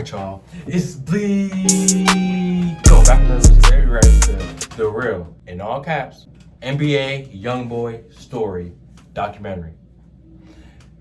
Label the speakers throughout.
Speaker 1: Alright, y'all, it's Bleak. Go back to the real, in all caps, NBA YoungBoy story documentary.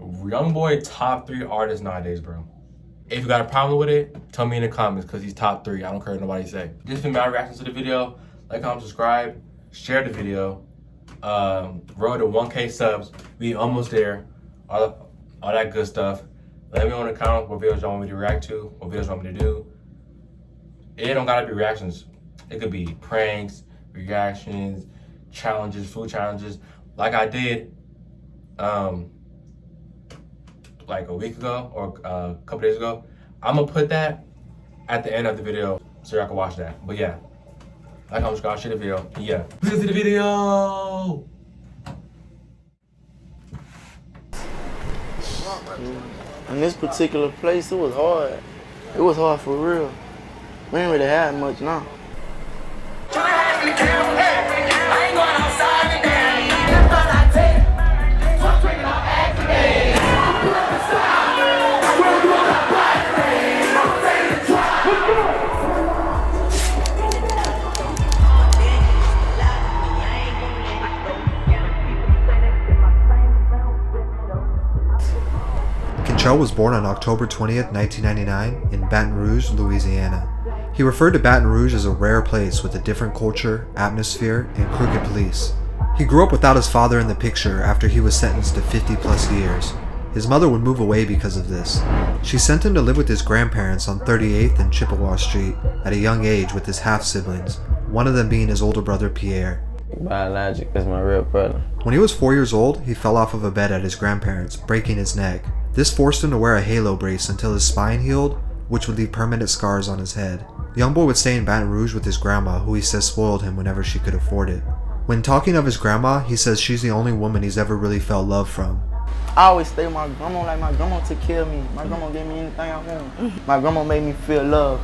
Speaker 1: YoungBoy top 3 artists nowadays, bro. If you got a problem with it, tell me in the comments, because he's top 3. I don't care what nobody say. This has been my reaction to the video. Like, comment, subscribe, share the video. Road to 1K subs. We almost there. All that good stuff. Let me know in the comments what videos y'all want me to react to, what videos you want me to do. It don't gotta be reactions. It could be pranks, reactions, challenges, food challenges. Like I did like a week ago or a couple days ago. I'm gonna put that at the end of the video so y'all can watch that. But yeah, like, comment, subscribe, share the video. Yeah, let's see the video.
Speaker 2: In this particular place, it was hard. It was hard for real. We ain't really had much now.
Speaker 3: Kentrell was born on October 20th, 1999 in Baton Rouge, Louisiana. He referred to Baton Rouge as a rare place with a different culture, atmosphere, and crooked police. He grew up without his father in the picture after he was sentenced to 50+ years. His mother would move away because of this. She sent him to live with his grandparents on 38th and Chippewa Street at a young age with his half-siblings, one of them being his older brother Pierre.
Speaker 2: Biologic, that's my real brother.
Speaker 3: When he was 4 years old, he fell off of a bed at his grandparents', breaking his neck. This forced him to wear a halo brace until his spine healed, which would leave permanent scars on his head. YoungBoy would stay in Baton Rouge with his grandma, who he says spoiled him whenever she could afford it. When talking of his grandma, he says she's the only woman he's ever really felt love from.
Speaker 2: I always stay with my grandma, like my grandma took care of me. My grandma gave me anything I want. My grandma made me feel love.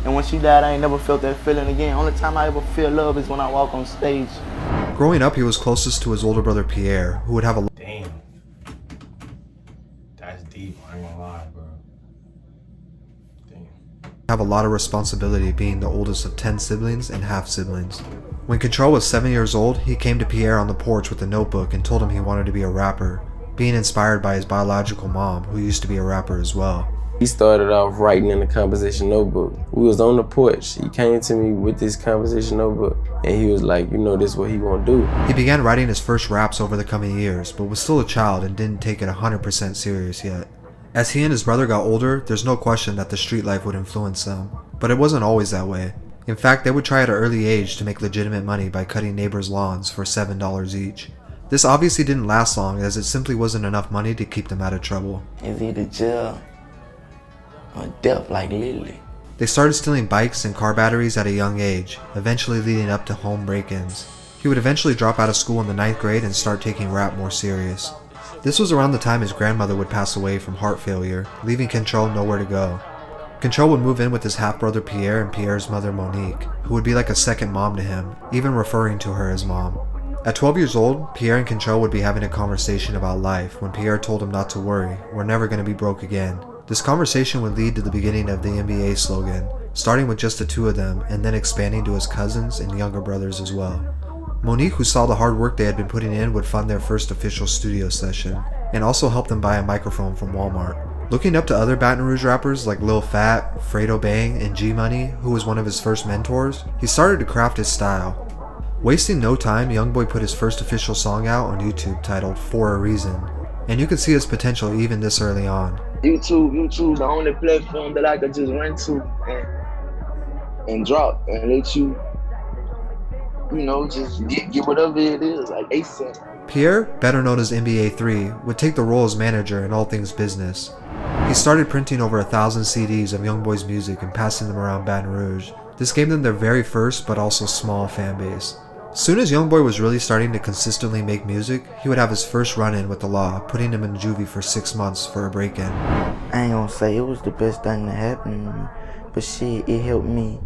Speaker 2: And when she died, I ain't never felt that feeling again. Only time I ever feel love is when I walk on stage.
Speaker 3: Growing up, he was closest to his older brother Pierre, who would have a
Speaker 1: Damn. That's deep, I ain't gonna lie, bro.
Speaker 3: have a lot of responsibility, being the oldest of 10 siblings and half-siblings. When Kentrell was 7 years old, he came to Pierre on the porch with a notebook and told him he wanted to be a rapper, being inspired by his biological mom, who used to be a rapper as well.
Speaker 4: He started off writing in the composition notebook. We was on the porch. He came to me with this composition notebook and he was like, you know, this is what he gonna do.
Speaker 3: He began writing his first raps over the coming years, but was still a child and didn't take it 100% serious yet. As he and his brother got older, there's no question that the street life would influence them, but it wasn't always that way. In fact, they would try at an early age to make legitimate money by cutting neighbors' lawns for $7 each. This obviously didn't last long, as it simply wasn't enough money to keep them out of trouble.
Speaker 2: It's either jail or death, like literally.
Speaker 3: They started stealing bikes and car batteries at a young age, eventually leading up to home break-ins. He would eventually drop out of school in the 9th grade and start taking rap more serious. This was around the time his grandmother would pass away from heart failure, leaving Kentrell nowhere to go. Kentrell would move in with his half-brother Pierre and Pierre's mother Monique, who would be like a second mom to him, even referring to her as mom. At 12 years old, Pierre and Kentrell would be having a conversation about life when Pierre told him not to worry, we're never going to be broke again. This conversation would lead to the beginning of the NBA slogan, starting with just the two of them and then expanding to his cousins and younger brothers as well. Monique, who saw the hard work they had been putting in, would fund their first official studio session, and also help them buy a microphone from Walmart. Looking up to other Baton Rouge rappers like Lil Fat, Fredo Bang, and G Money, who was one of his first mentors, he started to craft his style. Wasting no time, YoungBoy put his first official song out on YouTube titled For a Reason, and you could see his potential even this early on.
Speaker 2: YouTube, the only platform that I could just run to and drop and let you, you know, just get whatever it is, like ASAP.
Speaker 3: Pierre, better known as NBA 3, would take the role as manager in all things business. He started printing over 1,000 CDs of YoungBoy's music and passing them around Baton Rouge. This gave them their very first but also small fan base. Soon as YoungBoy was really starting to consistently make music, he would have his first run-in with the law, putting him in juvie for 6 months for a break-in.
Speaker 2: I ain't gonna say it was the best thing that happened to me, but shit, it helped me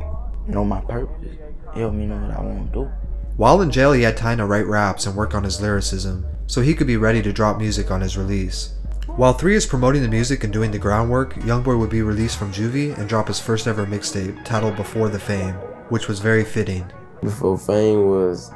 Speaker 2: know my purpose. It helped me know what I want to do.
Speaker 3: While in jail, he had time to write raps and work on his lyricism, so he could be ready to drop music on his release. While 3 is promoting the music and doing the groundwork, YoungBoy would be released from juvie and drop his first ever mixtape titled Before the Fame, which was very fitting.
Speaker 4: Before Fame was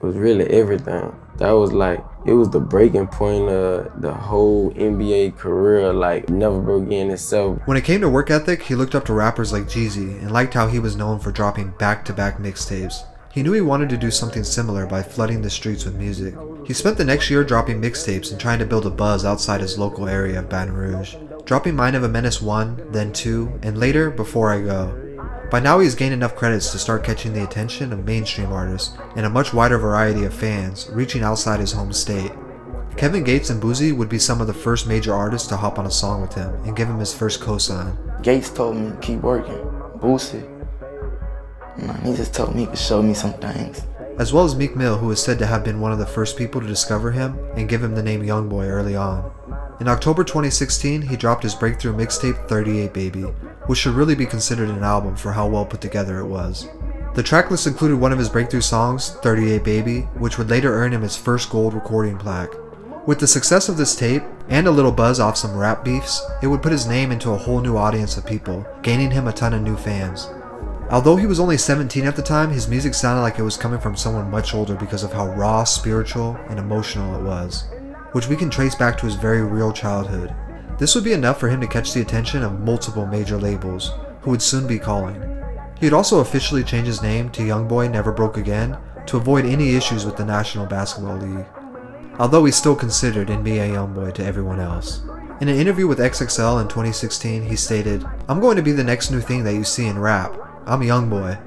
Speaker 4: really everything. That was like, it was the breaking point of the whole NBA career, like Never Broke Again itself.
Speaker 3: When it came to work ethic, he looked up to rappers like Jeezy and liked how he was known for dropping back-to-back mixtapes. He knew he wanted to do something similar by flooding the streets with music. He spent the next year dropping mixtapes and trying to build a buzz outside his local area of Baton Rouge, dropping Mind of a Menace 1, then 2, and later Before I Go. By now he's gained enough credits to start catching the attention of mainstream artists and a much wider variety of fans, reaching outside his home state. Kevin Gates and Boozy would be some of the first major artists to hop on a song with him and give him his first cosign.
Speaker 2: Gates told me keep working. Boosie, he just told me he could show me some things.
Speaker 3: As well as Meek Mill, who is said to have been one of the first people to discover him and give him the name YoungBoy early on. In October 2016, he dropped his breakthrough mixtape 38 Baby, which should really be considered an album for how well put together it was. The tracklist included one of his breakthrough songs, 38 Baby, which would later earn him his first gold recording plaque. With the success of this tape, and a little buzz off some rap beefs, it would put his name into a whole new audience of people, gaining him a ton of new fans. Although he was only 17 at the time, his music sounded like it was coming from someone much older because of how raw, spiritual, and emotional it was, which we can trace back to his very real childhood. This would be enough for him to catch the attention of multiple major labels, who would soon be calling. He would also officially change his name to YoungBoy Never Broke Again to avoid any issues with the National Basketball League, although he's still considered NBA YoungBoy to everyone else. In an interview with XXL in 2016, he stated, "I'm going to be the next new thing that you see in rap. I'm YoungBoy."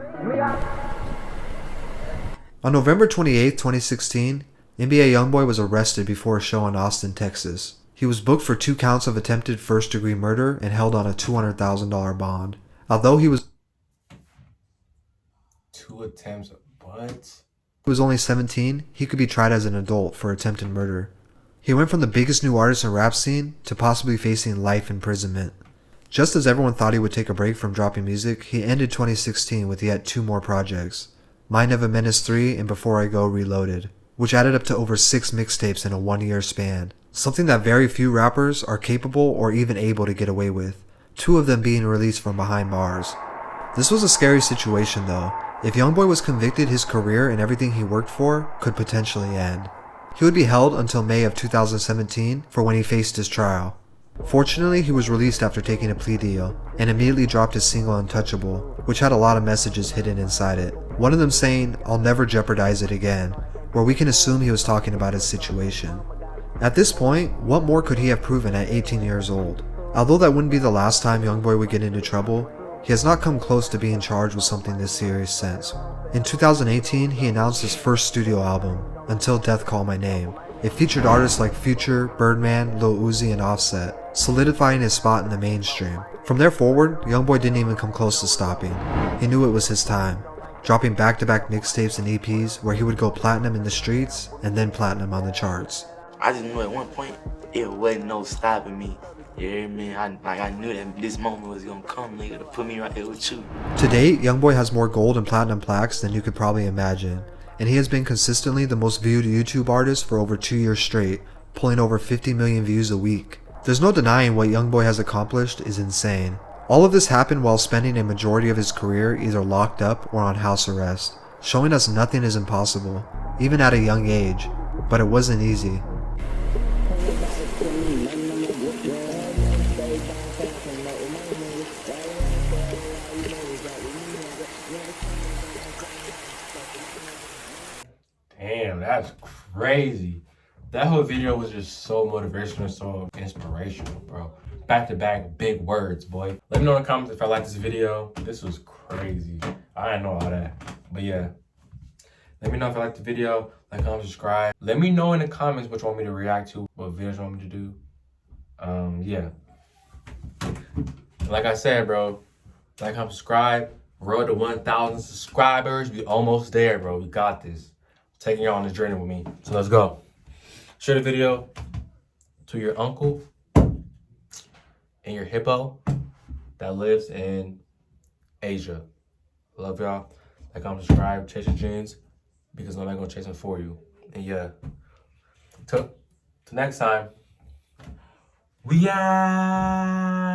Speaker 3: On November 28, 2016, NBA YoungBoy was arrested before a show in Austin, Texas. He was booked for 2 counts of attempted first-degree murder and held on a $200,000 bond. Although he was
Speaker 1: 2 attempts, what?
Speaker 3: He was only 17, he could be tried as an adult for attempted murder. He went from the biggest new artist in rap scene to possibly facing life imprisonment. Just as everyone thought he would take a break from dropping music, he ended 2016 with yet 2 more projects, Mind of a Menace 3 and Before I Go Reloaded, which added up to over 6 mixtapes in a 1-year span, something that very few rappers are capable or even able to get away with, 2 of them being released from behind bars. This was a scary situation though. If YoungBoy was convicted, his career and everything he worked for could potentially end. He would be held until May of 2017 for when he faced his trial. Fortunately, he was released after taking a plea deal, and immediately dropped his single Untouchable, which had a lot of messages hidden inside it. One of them saying, "I'll never jeopardize it again," where we can assume he was talking about his situation. At this point, what more could he have proven at 18 years old? Although that wouldn't be the last time YoungBoy would get into trouble, he has not come close to being charged with something this serious since. In 2018, he announced his first studio album, Until Death Call My Name. It featured artists like Future, Birdman, Lil Uzi, and Offset, solidifying his spot in the mainstream. From there forward, YoungBoy didn't even come close to stopping. He knew it was his time, dropping back-to-back mixtapes and EPs where he would go platinum in the streets and then platinum on the charts.
Speaker 2: I just knew at one point it wasn't no stopping me. You hear me? I knew that this moment was gonna come, nigga, to put me right there with you.
Speaker 3: To date, YoungBoy has more gold and platinum plaques than you could probably imagine, and he has been consistently the most viewed YouTube artist for over 2 years straight, pulling over 50 million views a week. There's no denying what YoungBoy has accomplished is insane. All of this happened while spending a majority of his career either locked up or on house arrest, showing us nothing is impossible, even at a young age, but it wasn't easy.
Speaker 1: Damn, that's crazy. That whole video was just so motivational, so inspirational, bro. Back-to-back big words, boy. Let me know in the comments if I like this video. This was crazy. I didn't know all that. But yeah. Let me know if you like the video. Like, comment, subscribe. Let me know in the comments what you want me to react to, what videos you want me to do. Yeah. Like I said, bro. Like, comment, subscribe. Road to 1,000 subscribers. We almost there, bro. We got this. Taking y'all on this journey with me. So let's go. Share the video to your uncle and your hippo that lives in Asia. Love y'all. Like, comment, subscribe, chase your dreams, because I'm not gonna chase them for you. And yeah, till next time. We out.